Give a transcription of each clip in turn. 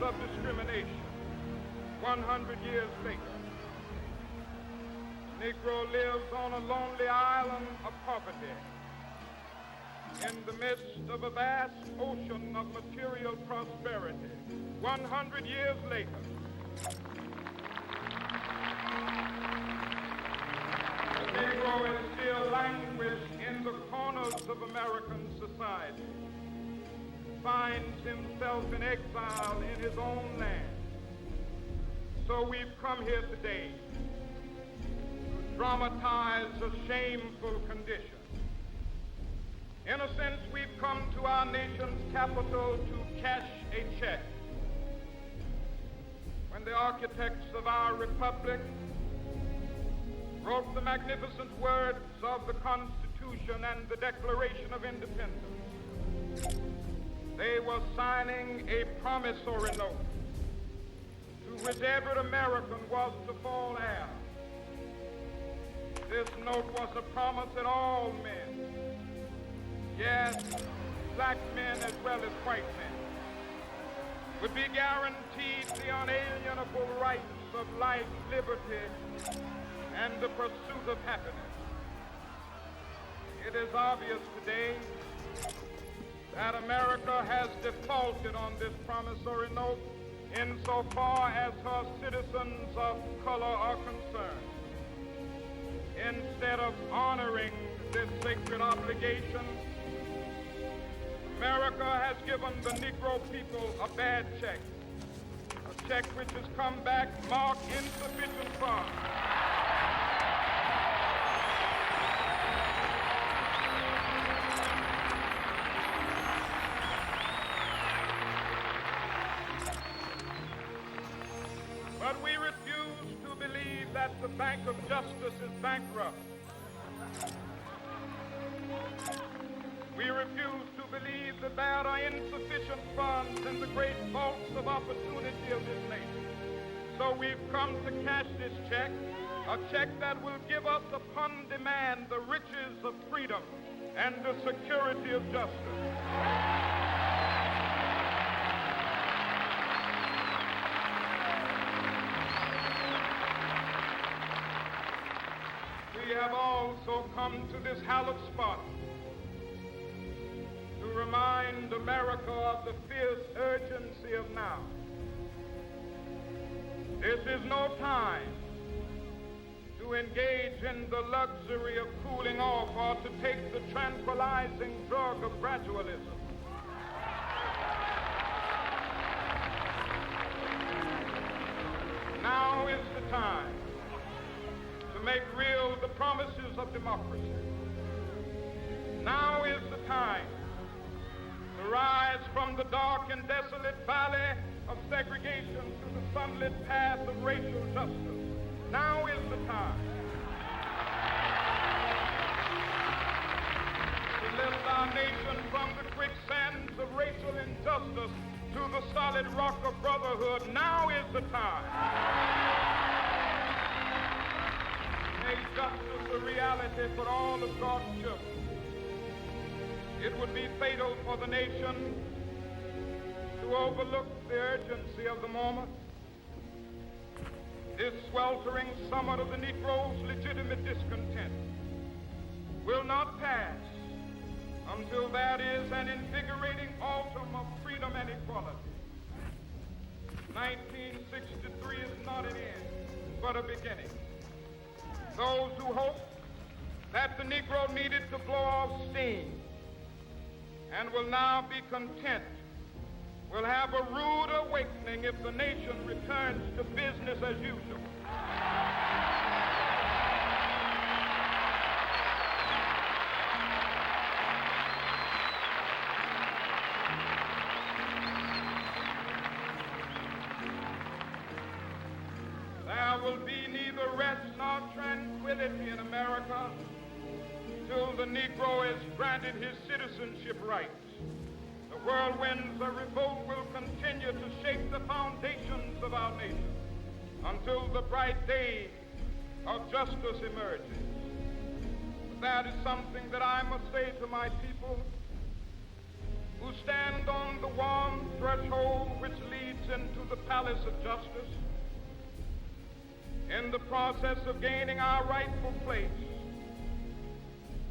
of discrimination 100 years later. The Negro lives on a lonely island of poverty in the midst of a vast ocean of material prosperity 100 years later. The Negro is still languished in the corners of American society, finds himself in exile in his own land. So we've come here today to dramatize a shameful condition. In a sense, we've come to our nation's capital to cash a check. When the architects of our republic wrote the magnificent words of the Constitution and the Declaration of Independence, they were signing a promissory note to which every American was to fall heir. This note was a promise that all men, yes, black men as well as white men, would be guaranteed the unalienable rights of life, liberty, and the pursuit of happiness. It is obvious today that America has defaulted on this promissory note insofar as her citizens of color are concerned. Instead of honoring this sacred obligation, America has given the Negro people a bad check, a check which has come back marked insufficient funds. But we refuse to believe that the Bank of Justice is bankrupt. We refuse to believe that there are insufficient funds in the great vaults of opportunity of this nation. So we've come to cash this check, a check that will give us upon demand the riches of freedom and the security of justice. We have also come to this hallowed spot to remind America of the fierce urgency of now. This is no time to engage in the luxury of cooling off or to take the tranquilizing drug of gradualism. Now is the time to make real the promises of democracy. Now is the time to rise from the dark and desolate valley of segregation to the sunlit path of racial justice. Now is the time to lift our nation from the quicksands of racial injustice to the solid rock of brotherhood. Now is the time to make justice a reality for all of God's children. It would be fatal for the nation to overlook the urgency of the moment. This sweltering summit of the Negro's legitimate discontent will not pass until there is an invigorating autumn of freedom and equality. 1963 is not an end, but a beginning. Those who hoped that the Negro needed to blow off steam and will now be content will have a rude awakening if the nation returns to business as usual. There will be neither rest nor tranquility in America till the Negro is granted his citizenship rights. The whirlwinds of revolt will continue to shake the foundations of our nation until the bright day of justice emerges. But that is something that I must say to my people who stand on the warm threshold which leads into palace of justice, in the process of gaining our rightful place,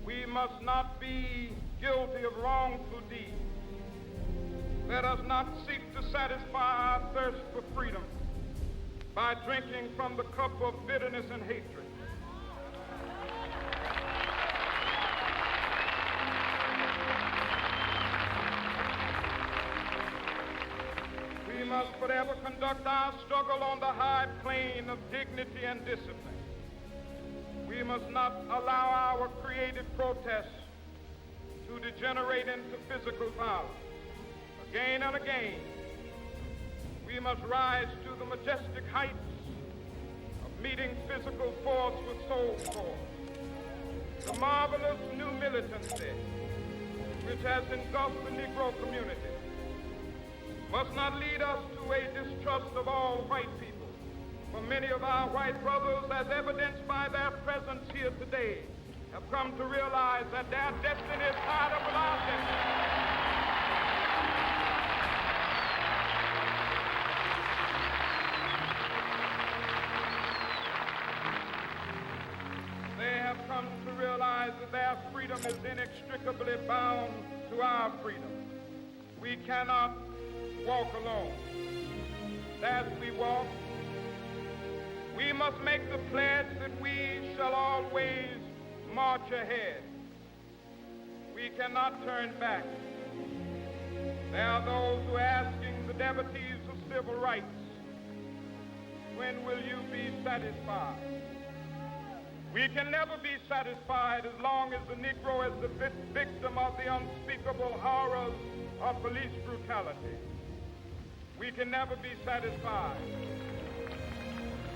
we must not be guilty of wrongful deeds. Let us not seek to satisfy our thirst for freedom by drinking from the cup of bitterness and hatred. We must forever conduct our struggle on the high plane of dignity and discipline. We must not allow our creative protests to degenerate into physical violence. Again and again, we must rise to the majestic heights of meeting physical force with soul force. The marvelous new militancy which has engulfed the Negro community must not lead us to a distrust of all white people. For many of our white brothers, as evidenced by their presence here today, have come to realize that their destiny is tied up with our destiny. They have come to realize that their freedom is inextricably bound to our freedom. We cannot walk alone. As we walk, we must make the pledge that we shall always march ahead. We cannot turn back. There are those who are asking the devotees of civil rights, when will you be satisfied? We can never be satisfied as long as the Negro is the victim of the unspeakable horrors of police brutality. We can never be satisfied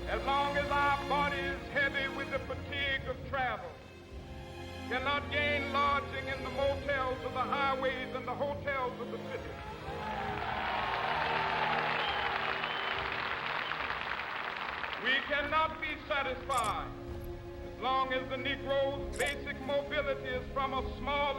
as long as our body is heavy with the fatigue of travel, cannot gain lodging in the motels of the highways and the hotels of the city. We cannot be satisfied as long as the Negro's basic mobility is from a small